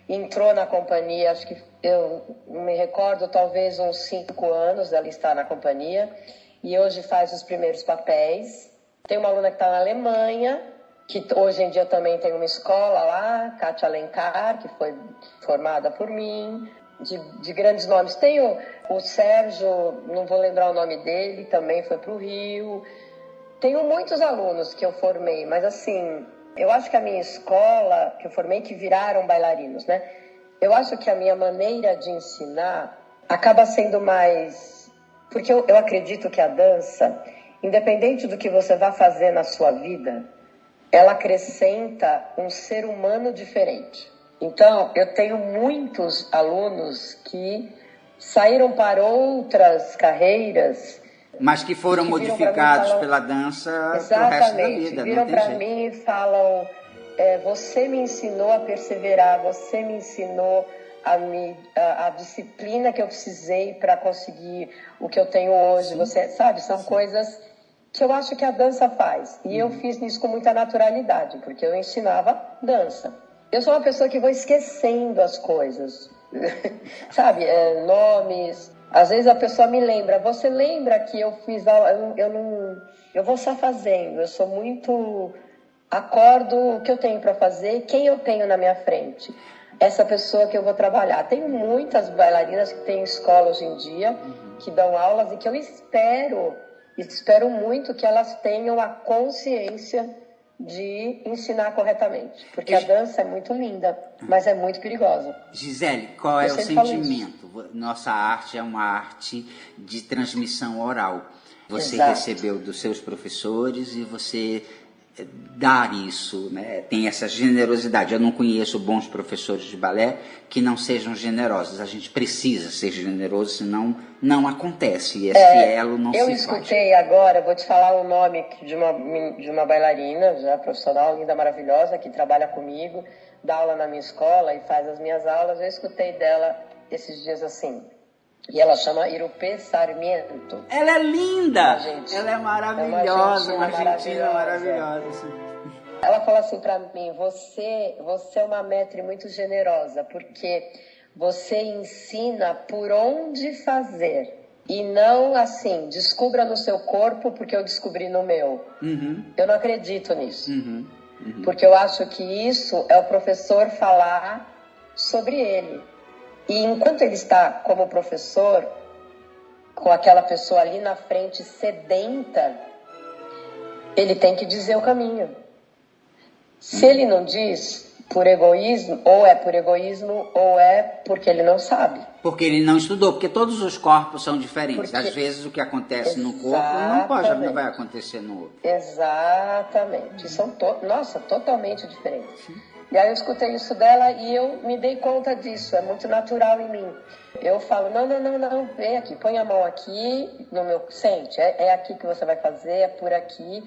entrou na companhia, acho que eu não me recordo, talvez uns 5 anos ela está na companhia, e hoje faz os primeiros papéis. Tem uma aluna que está na Alemanha, que hoje em dia também tem uma escola lá, Kátia Alencar, que foi formada por mim, de grandes nomes. Tem o Sérgio, não vou lembrar o nome dele, também foi para o Rio. Tenho muitos alunos que eu formei, mas assim, eu acho que a minha escola, que eu formei, que viraram bailarinos, né? Eu acho que a minha maneira de ensinar acaba sendo mais... Porque eu acredito que a dança, independente do que você vá fazer na sua vida, ela acrescenta um ser humano diferente. Então, eu tenho muitos alunos que saíram para outras carreiras... Mas que foram modificados pela dança pro resto da vida. Viram para mim e falam, você me ensinou a perseverar, você me ensinou a disciplina que eu precisei para conseguir o que eu tenho hoje. Sim. Você sabe, são coisas que eu acho que a dança faz. E eu fiz isso com muita naturalidade, porque eu ensinava dança. Eu sou uma pessoa que vou esquecendo as coisas, sabe, nomes... Às vezes a pessoa me lembra, você lembra que eu fiz aula, eu vou só fazendo, eu sou muito, acordo o que eu tenho para fazer, quem eu tenho na minha frente, essa pessoa que eu vou trabalhar. Tenho muitas bailarinas que têm escola hoje em dia, que dão aulas e que eu espero muito que elas tenham a consciência de ensinar corretamente, porque a dança é muito linda, mas é muito perigosa. Gisele, qual é o sentimento? Nossa arte é uma arte de transmissão oral. Você recebeu dos seus professores e você dar isso, né? Tem essa generosidade. Eu não conheço bons professores de balé que não sejam generosos. A gente precisa ser generoso, senão não acontece. E esse elo não se faz. Eu escutei agora, vou te falar o nome de uma bailarina, já profissional, linda, maravilhosa, que trabalha comigo, dá aula na minha escola e faz as minhas aulas. Eu escutei dela esses dias assim. E ela chama Irupê Sarmiento. Ela é linda! Ela é maravilhosa, uma argentina maravilhosa. Ela fala assim pra mim, você é uma mestre muito generosa, porque você ensina por onde fazer. E não assim, descubra no seu corpo porque eu descobri no meu. Eu não acredito nisso. Porque eu acho que isso é o professor falar sobre ele. E enquanto ele está como professor, com aquela pessoa ali na frente sedenta, ele tem que dizer o caminho. Se ele não diz, por egoísmo, ou é por egoísmo, ou é porque ele não sabe. Porque ele não estudou, porque todos os corpos são diferentes. Às vezes o que acontece no corpo não vai acontecer no outro. Exatamente. São totalmente diferentes. E aí eu escutei isso dela e eu me dei conta disso, é muito natural em mim. Eu falo, não, vem aqui, põe a mão aqui, no meu, sente, é aqui que você vai fazer, é por aqui.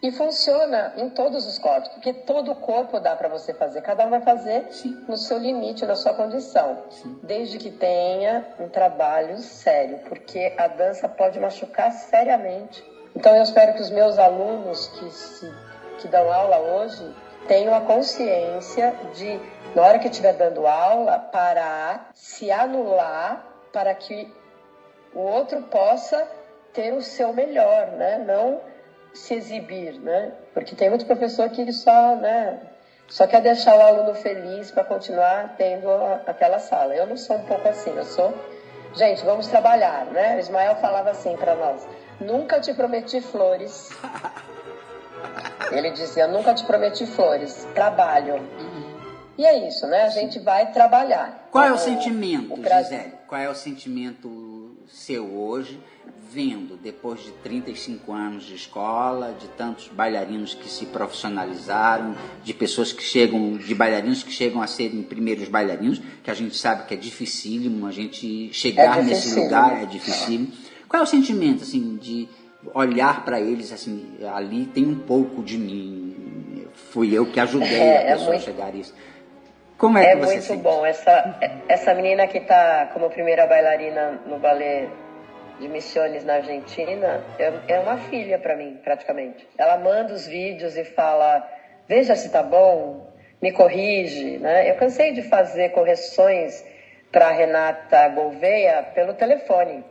E funciona em todos os corpos, porque todo corpo dá para você fazer, cada um vai fazer no seu limite, na sua condição. Desde que tenha um trabalho sério, porque a dança pode machucar seriamente. Então eu espero que os meus alunos que dão aula hoje tenham a consciência de, na hora que estiver dando aula, parar, se anular para que o outro possa ter o seu melhor, né? Não se exibir, né? Porque tem muito professor que ele só, né, Só quer deixar o aluno feliz para continuar tendo aquela sala. Eu não sou um pouco assim, eu sou... Gente, vamos trabalhar, né? O Ismael falava assim para nós: nunca te prometi flores. Ele dizia: nunca te prometi flores, trabalho. E é isso, né? A gente vai trabalhar. Qual é o sentimento, Gisele? Qual é o sentimento seu hoje, vendo, depois de 35 anos de escola, de tantos bailarinos que se profissionalizaram, de pessoas que chegam, de bailarinos que chegam a serem primeiros bailarinos, que a gente sabe que é dificílimo, a gente chegar nesse lugar é dificílimo. Qual é o sentimento, assim, de olhar para eles, assim, ali tem um pouco de mim, fui eu que ajudei a pessoa a chegar a isso. Como é que você muito sente? Bom. Essa menina que está como primeira bailarina no balé de Misiones na Argentina é uma filha para mim, praticamente. Ela manda os vídeos e fala: veja se tá bom, me corrige, né? Eu cansei de fazer correções para Renata Gouveia pelo telefone.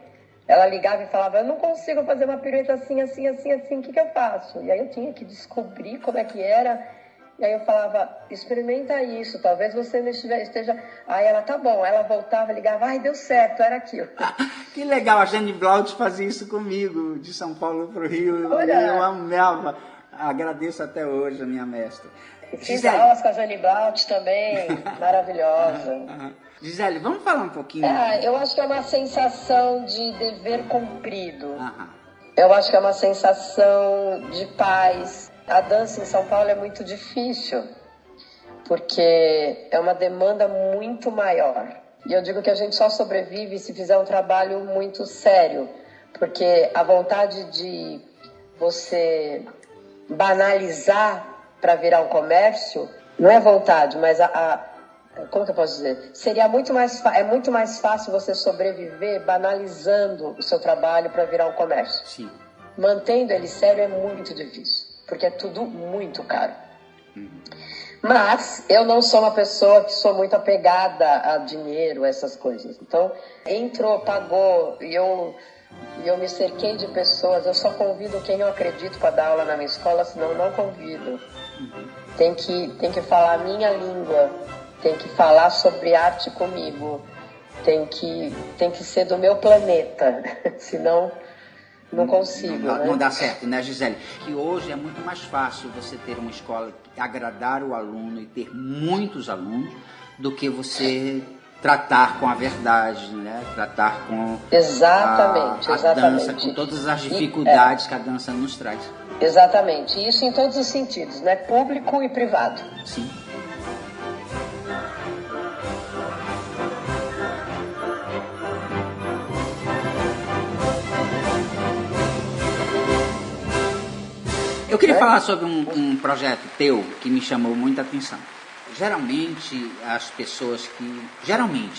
Ela ligava e falava: eu não consigo fazer uma pirueta assim, assim, assim, assim, o que eu faço? E aí eu tinha que descobrir como é que era. E aí eu falava: experimenta isso, talvez você não esteja... Aí ela: tá bom. Ela voltava, ligava: ai, deu certo, era aquilo. Que legal, a Jane Blaut fazia isso comigo, de São Paulo para o Rio. Olha. Eu amava, agradeço até hoje a minha mestra. Fiz aulas com a Jane Blaut também, maravilhosa. Gisele, vamos falar um pouquinho? Eu acho que é uma sensação de dever cumprido. Eu acho que é uma sensação de paz. A dança em São Paulo é muito difícil, porque é uma demanda muito maior. E eu digo que a gente só sobrevive se fizer um trabalho muito sério, porque a vontade de você banalizar para virar um comércio não é vontade, mas como que eu posso dizer? É muito mais fácil você sobreviver banalizando o seu trabalho para virar um comércio. Sim. Mantendo ele sério é muito difícil, porque é tudo muito caro. Mas eu não sou uma pessoa que sou muito apegada a dinheiro, essas coisas. Então, entrou, pagou, e eu me cerquei de pessoas. Eu só convido quem eu acredito para dar aula na minha escola, senão eu não convido. Tem que falar a minha língua, tem que falar sobre arte comigo, tem que ser do meu planeta, senão... não consigo, não dá certo, né, Gisele? Que hoje é muito mais fácil você ter uma escola que agradar o aluno e ter muitos alunos do que você tratar com a verdade, né? Tratar com a dança, com todas as dificuldades que a dança nos traz. Exatamente, isso em todos os sentidos, né? Público e privado. Sim. Eu queria falar sobre um projeto teu que me chamou muita atenção. Geralmente,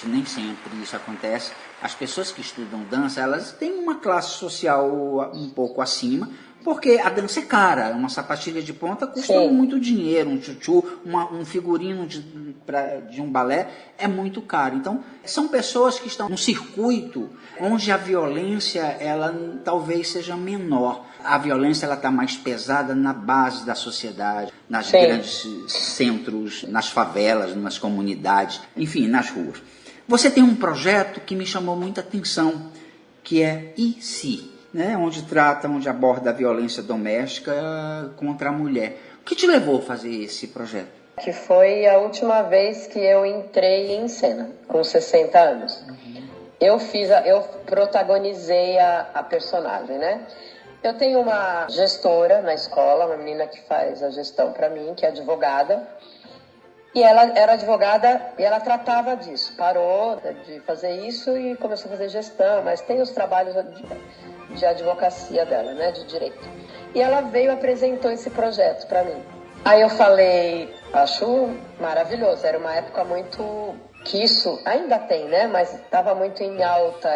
nem sempre isso acontece, as pessoas que estudam dança, elas têm uma classe social um pouco acima, porque a dança é cara, uma sapatilha de ponta custa muito dinheiro, um tchutchu, um figurino de um balé é muito caro. Então, são pessoas que estão num circuito onde a violência ela talvez seja menor. A violência ela está mais pesada na base da sociedade, nas grandes centros, nas favelas, nas comunidades, enfim, nas ruas. Você tem um projeto que me chamou muita atenção, que é E Se? Né, onde aborda a violência doméstica contra a mulher. O que te levou a fazer esse projeto? Que foi a última vez que eu entrei em cena, com 60 anos. Eu protagonizei a personagem, né? Eu tenho uma gestora na escola, uma menina que faz a gestão para mim, que é advogada. E ela era advogada e ela tratava disso. Parou de fazer isso e começou a fazer gestão, mas tem os trabalhos de advocacia dela, né, de direito. E ela veio e apresentou esse projeto para mim. Aí eu falei: acho maravilhoso. Era uma época muito... que isso ainda tem, né, mas estava muito em alta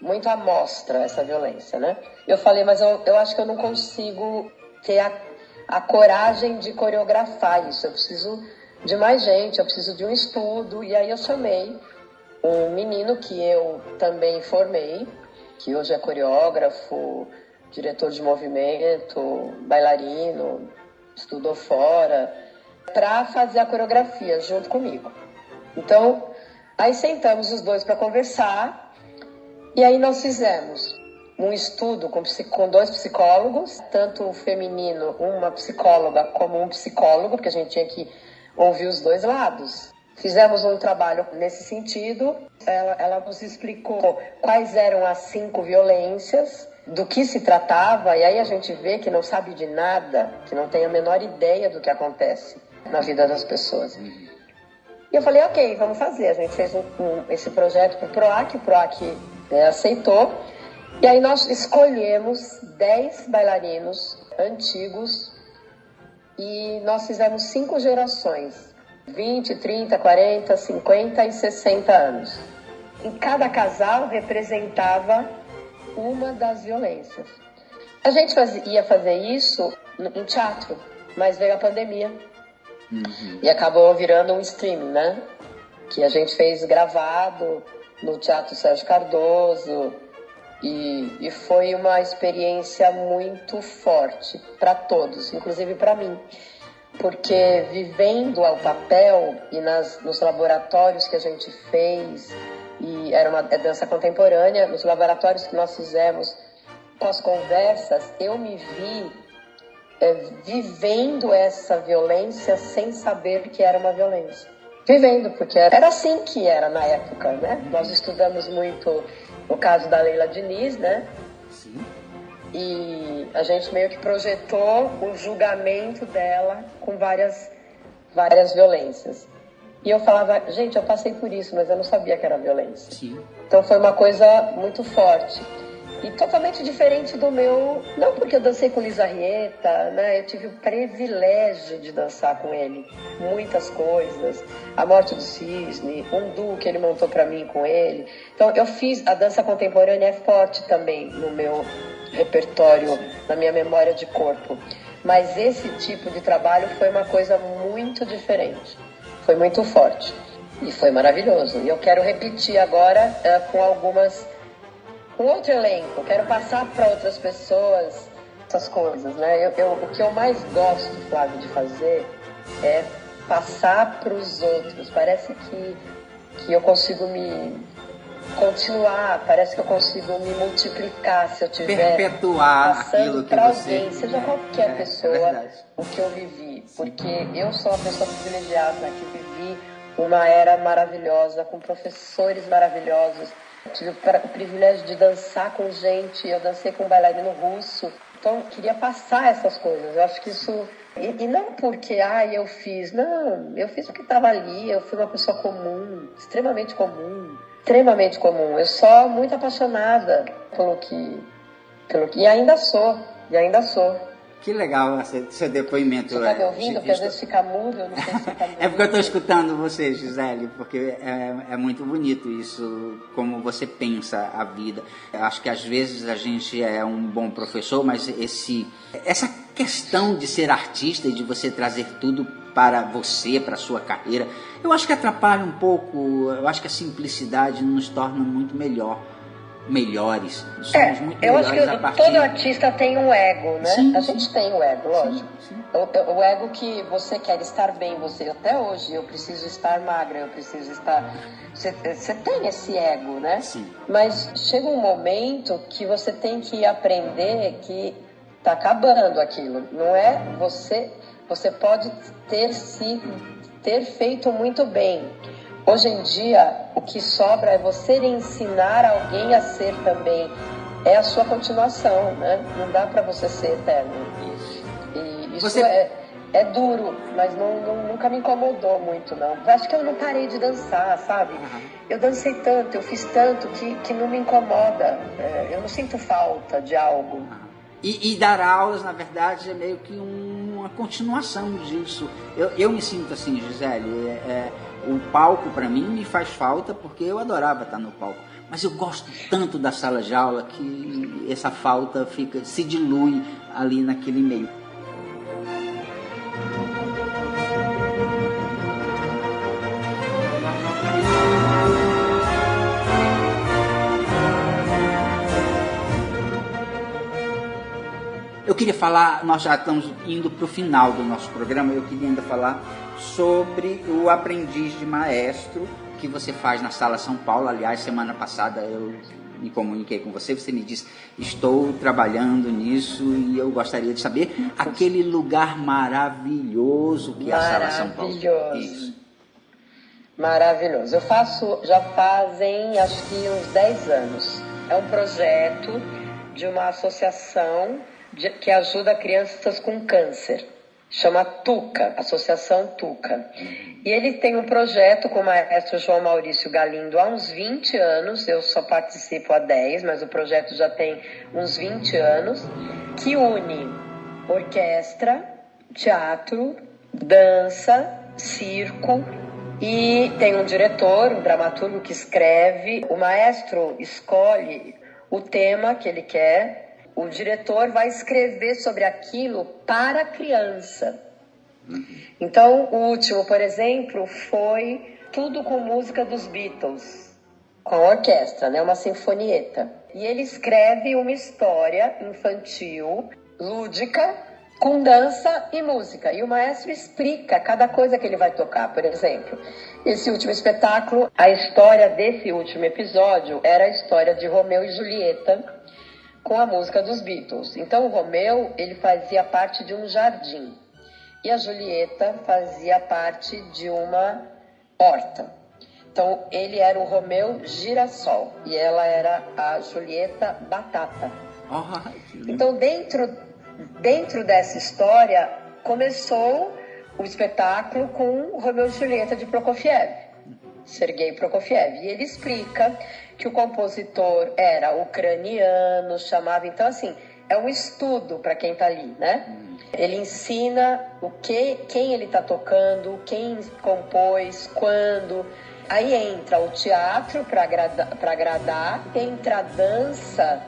muito à mostra essa violência, né. Eu falei: mas eu acho que eu não consigo ter a coragem de coreografar isso. Eu preciso de mais gente, eu preciso de um estudo. E aí eu chamei um menino que eu também formei, que hoje é coreógrafo, diretor de movimento, bailarino, estudou fora. para fazer a coreografia junto comigo. Então, aí sentamos os dois para conversar e aí nós fizemos um estudo com 2 psicólogos, tanto o feminino, uma psicóloga como um psicólogo, porque a gente tinha que ouvir os dois lados. Fizemos um trabalho nesse sentido, ela nos explicou quais eram as 5 violências, do que se tratava, e aí a gente vê que não sabe de nada, que não tem a menor ideia do que acontece na vida das pessoas. E eu falei, ok, vamos fazer. A gente fez esse projeto para o PROAC aceitou, e aí nós escolhemos 10 bailarinos antigos e nós fizemos 5 gerações, 20, 30, 40, 50 e 60 anos. Em cada casal representava uma das violências. A gente ia fazer isso em teatro, mas veio a pandemia. E acabou virando um streaming, né? Que a gente fez gravado no Teatro Sérgio Cardoso. E foi uma experiência muito forte para todos, inclusive para mim. Porque vivendo ao papel e nos laboratórios que a gente fez, e era uma dança contemporânea, nos laboratórios que nós fizemos, com as conversas, eu me vi vivendo essa violência sem saber que era uma violência. Vivendo, porque era assim que era na época, né? Nós estudamos muito o caso da Leila Diniz, né? Sim. E a gente meio que projetou o julgamento dela com várias violências. E eu falava, gente, eu passei por isso, mas eu não sabia que era violência. Sim. Então foi uma coisa muito forte. E totalmente diferente do meu... Não porque eu dancei com Luiz Arrieta, né? Eu tive o privilégio de dançar com ele. Muitas coisas. A Morte do Cisne, um duo que ele montou pra mim com ele. Então eu fiz... A dança contemporânea é forte também no meu repertório, na minha memória de corpo. Mas esse tipo de trabalho foi uma coisa muito diferente. Foi muito forte. E foi maravilhoso. E eu quero repetir agora com outro elenco, quero passar para outras pessoas essas coisas, né? O que eu mais gosto, Flávio, de fazer é passar para os outros. Parece que eu consigo me continuar, parece que eu consigo me multiplicar se eu tiver perpetuar passando para alguém, seja qualquer pessoa, o que eu vivi. Porque eu sou uma pessoa privilegiada, né, que vivi uma era maravilhosa, com professores maravilhosos. Tive o privilégio de dançar com gente, eu dancei com um bailarino russo, então eu queria passar essas coisas. Eu acho que isso... E não porque, eu fiz, não, eu fiz o que estava ali, eu fui uma pessoa comum, extremamente comum. Eu sou muito apaixonada pelo que e ainda sou. Que legal seu depoimento. Você está me ouvindo? Porque às vezes fica mudo, eu não sei se está me ouvindo. É porque eu estou escutando você, Gisele, porque é muito bonito isso, como você pensa a vida. Eu acho que às vezes a gente é um bom professor, mas essa questão de ser artista e de você trazer tudo para você, para a sua carreira, eu acho que atrapalha um pouco. Eu acho que a simplicidade nos torna muito melhores. Somos muito eu melhores acho que todo artista tem um ego, né? Sim, a gente tem o ego, lógico. Sim. O ego que você quer estar bem, até hoje, eu preciso estar magra, eu preciso estar... Você tem esse ego, né? Sim. Mas chega um momento que você tem que aprender que tá acabando aquilo. Não é você pode ter feito muito bem. Hoje em dia, o que sobra é você ensinar alguém a ser também. É a sua continuação, né? Não dá para você ser eterno. E isso é duro, mas nunca me incomodou muito, não. Acho que eu não parei de dançar, sabe? Eu dancei tanto, eu fiz tanto que não me incomoda. Eu não sinto falta de algo. E dar aulas, na verdade, é meio que uma continuação disso. Eu me sinto assim, Gisele, o palco para mim me faz falta porque eu adorava estar no palco. Mas eu gosto tanto da sala de aula que essa falta se dilui ali naquele meio. Eu queria falar, nós já estamos indo para o final do nosso programa, eu queria ainda falar sobre o aprendiz de maestro que você faz na Sala São Paulo. Aliás, semana passada eu me comuniquei com você, você me disse, estou trabalhando nisso e eu gostaria de saber aquele lugar maravilhoso que é a Sala São Paulo. Maravilhoso. Maravilhoso. Eu faço, já fazem acho que uns 10 anos. É um projeto de uma associação que ajuda crianças com câncer. Chama TUCA, Associação TUCA. E ele tem um projeto com o maestro João Maurício Galindo há uns 20 anos, eu só participo há 10, mas o projeto já tem uns 20 anos, que une orquestra, teatro, dança, circo, e tem um diretor, um dramaturgo que escreve, o maestro escolhe o tema que ele quer, o diretor vai escrever sobre aquilo para a criança. Então, o último, por exemplo, foi tudo com música dos Beatles, com a orquestra, né? Uma sinfonieta. E ele escreve uma história infantil, lúdica, com dança e música. E o maestro explica cada coisa que ele vai tocar. Por exemplo, esse último espetáculo, a história desse último episódio era a história de Romeu e Julieta, com a música dos Beatles. Então o Romeu, ele fazia parte de um jardim e a Julieta fazia parte de uma horta. Então ele era o Romeu Girassol e ela era a Julieta Batata. Então dentro dessa história começou o espetáculo com o Romeu e Julieta de Prokofiev, Sergei Prokofiev, e ele explica que o compositor era ucraniano, chamava, então assim, é um estudo para quem está ali, né? Ele ensina quem ele está tocando, quem compôs, quando. Aí entra o teatro para agradar, entra a dança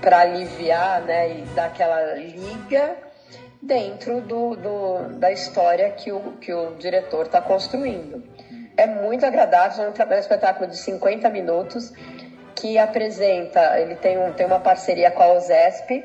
para aliviar, né, e dar aquela liga dentro da história que o diretor está construindo. É muito agradável, é um espetáculo de 50 minutos que apresenta, ele tem uma parceria com a OSESP,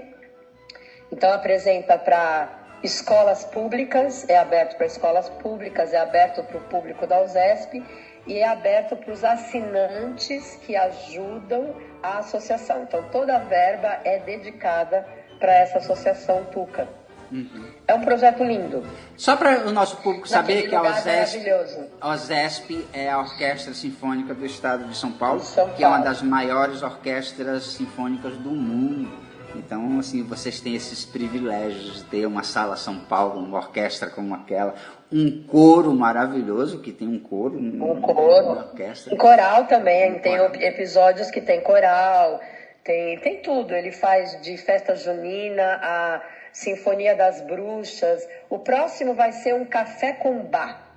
então apresenta para escolas públicas, é aberto para escolas públicas, é aberto para o público da OSESP e é aberto para os assinantes que ajudam a associação. Então toda a verba é dedicada para essa associação TUCA. É um projeto lindo. Só para o nosso público saber que a OSESP é a Orquestra Sinfônica do Estado de São Paulo, Paulo, que é uma das maiores orquestras sinfônicas do mundo. Então, assim, vocês têm esses privilégios de ter uma Sala São Paulo, uma orquestra como aquela, um coro maravilhoso, que tem um coro. Uma orquestra. Um coral também, tem episódios que tem coral, tem tudo. Ele faz de festa junina a Sinfonia das Bruxas. O próximo vai ser um café com bar.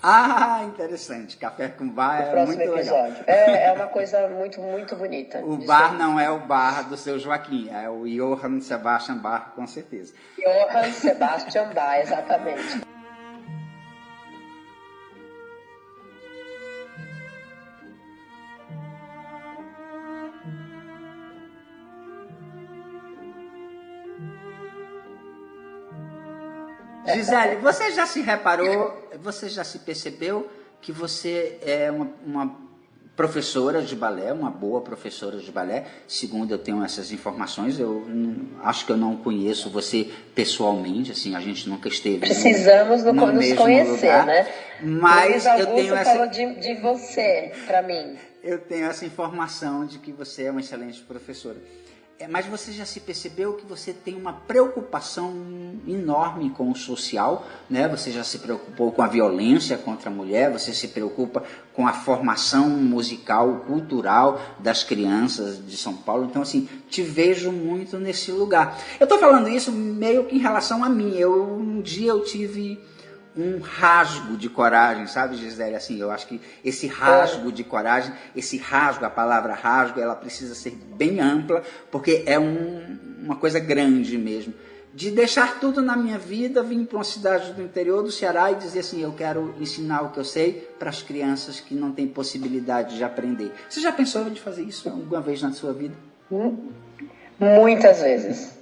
Ah, interessante. Café com bar é muito legal. O próximo episódio. É uma coisa muito, muito bonita. O bar não é o bar do seu Joaquim, é o Johann Sebastian Bach, com certeza. Johann Sebastian Bach, exatamente. Gisele, você já se reparou, você já se percebeu que você é uma professora de balé, uma boa professora de balé? Segundo eu tenho essas informações, acho que eu não conheço você pessoalmente, assim, a gente nunca esteve Precisamos no nos mesmo conhecer, lugar, né? Mas eu tenho falou de você, para mim. Eu tenho essa informação de que você é uma excelente professora. Mas você já se percebeu que você tem uma preocupação enorme com o social, né? Você já se preocupou com a violência contra a mulher, você se preocupa com a formação musical, cultural das crianças de São Paulo. Então, assim, te vejo muito nesse lugar. Eu estou falando isso meio que em relação a mim. Um dia eu tive um rasgo de coragem, sabe, Gisele? Assim, eu acho que esse rasgo de coragem, a palavra rasgo, ela precisa ser bem ampla, porque é uma coisa grande mesmo. De deixar tudo na minha vida, vir para uma cidade do interior do Ceará e dizer assim, eu quero ensinar o que eu sei para as crianças que não têm possibilidade de aprender. Você já pensou em fazer isso alguma vez na sua vida? Muitas vezes,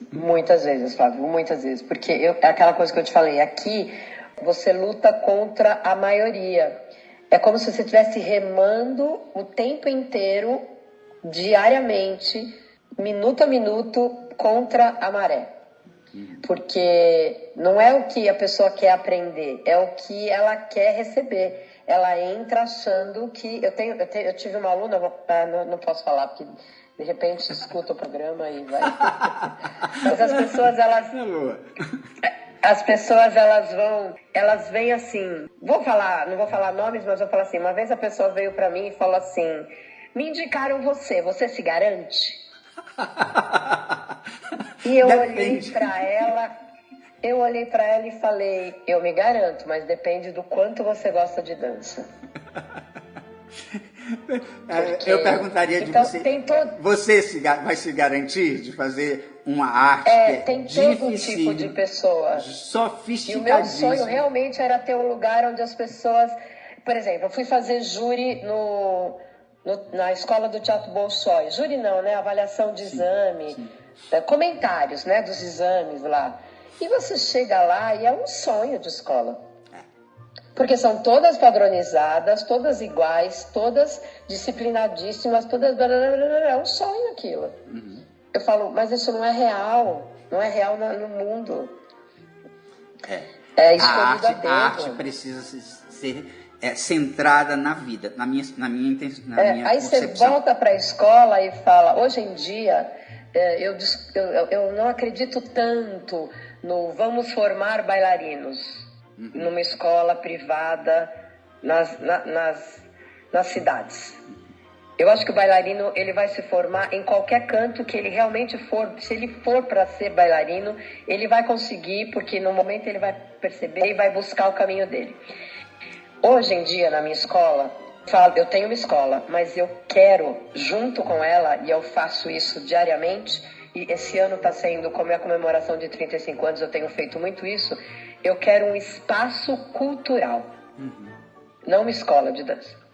Flávio, muitas vezes. Porque é aquela coisa que eu te falei, aqui você luta contra a maioria. É como se você estivesse remando o tempo inteiro, diariamente, minuto a minuto, contra a maré. Porque não é o que a pessoa quer aprender, é o que ela quer receber. Ela entra achando que... Eu tive uma aluna, não posso falar, porque de repente escuta o programa e vai... Mas as pessoas, elas vêm assim... Não vou falar nomes, mas vou falar assim. Uma vez a pessoa veio pra mim e falou assim: me indicaram você se garante? E eu olhei pra ela e falei: eu me garanto, mas depende do quanto você gosta de dança. Eu perguntaria de você, você vai se garantir de fazer uma arte tem todo tipo de pessoa. Sofisticadíssima. E o meu sonho realmente era ter um lugar onde as pessoas... Por exemplo, eu fui fazer júri na escola do Teatro Bolshoi. Júri não, né? Avaliação de exame, comentários, né, dos exames lá. E você chega lá e é um sonho de escola. Porque são todas padronizadas, todas iguais, todas disciplinadíssimas, todas... É um sonho aquilo. Eu falo, mas isso não é real. Não é real no mundo. É escolhido a dedo. A arte precisa ser centrada na vida, na minha aí concepção. Você volta para a escola e fala, hoje em dia, eu não acredito tanto no vamos formar bailarinos numa escola privada nas cidades. Eu acho que o bailarino ele vai se formar em qualquer canto que ele realmente for. Se ele for para ser bailarino, ele vai conseguir, porque no momento ele vai perceber e vai buscar o caminho dele. Hoje em dia, na minha escola, eu tenho uma escola, mas eu quero, junto com ela, e eu faço isso diariamente, e esse ano está sendo, como é a comemoração de 35 anos, eu tenho feito muito isso, eu quero um espaço cultural, não uma escola de dança.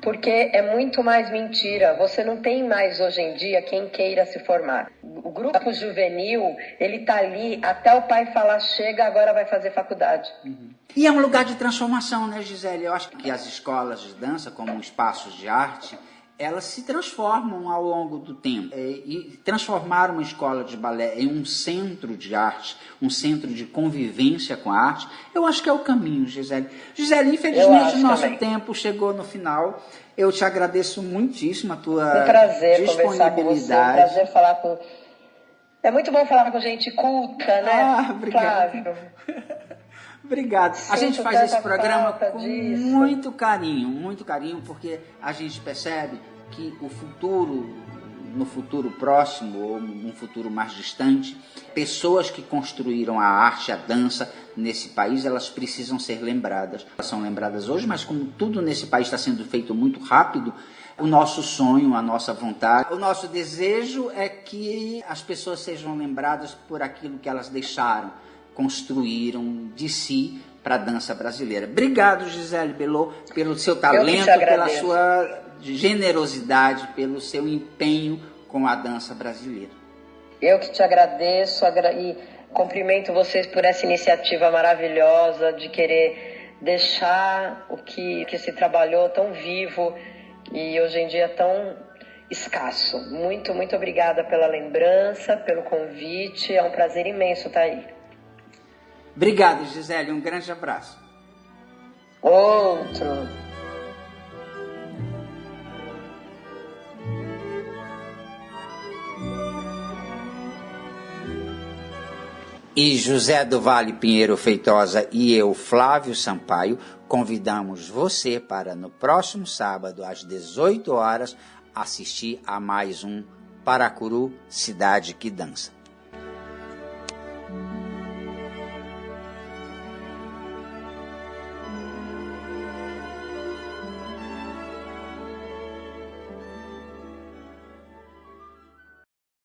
Porque é muito mais mentira. Você não tem mais hoje em dia quem queira se formar. O grupo juvenil, ele tá ali até o pai falar chega, agora vai fazer faculdade. E é um lugar de transformação, né, Gisele? Eu acho que as escolas de dança, como espaços de arte, elas se transformam ao longo do tempo. E transformar uma escola de balé em um centro de arte, um centro de convivência com a arte, eu acho que é o caminho, Gisele. Gisele, infelizmente o nosso tempo chegou no final. Eu te agradeço muitíssimo a tua disponibilidade. Um prazer falar com... É muito bom falar com gente culta, né? Obrigado. Flávio. Obrigado. A gente faz esse programa com muito carinho, porque a gente percebe que o futuro, no futuro próximo ou num futuro mais distante, pessoas que construíram a arte, a dança nesse país, elas precisam ser lembradas. Elas são lembradas hoje, mas como tudo nesse país está sendo feito muito rápido, o nosso sonho, a nossa vontade, o nosso desejo é que as pessoas sejam lembradas por aquilo que elas deixaram, construíram de si para a dança brasileira. Obrigado, Gisele Bellot, pelo seu talento, pela sua generosidade, pelo seu empenho com a dança brasileira. Eu que te agradeço e cumprimento vocês por essa iniciativa maravilhosa de querer deixar o que se trabalhou tão vivo e hoje em dia tão escasso. Muito, muito obrigada pela lembrança, pelo convite. É um prazer imenso estar aí. Obrigado, Gisele. Um grande abraço. Outro. E José do Vale Pinheiro Feitosa e eu, Flávio Sampaio, convidamos você para no próximo sábado, às 18 horas, assistir a mais um Paracuru Cidade que Dança.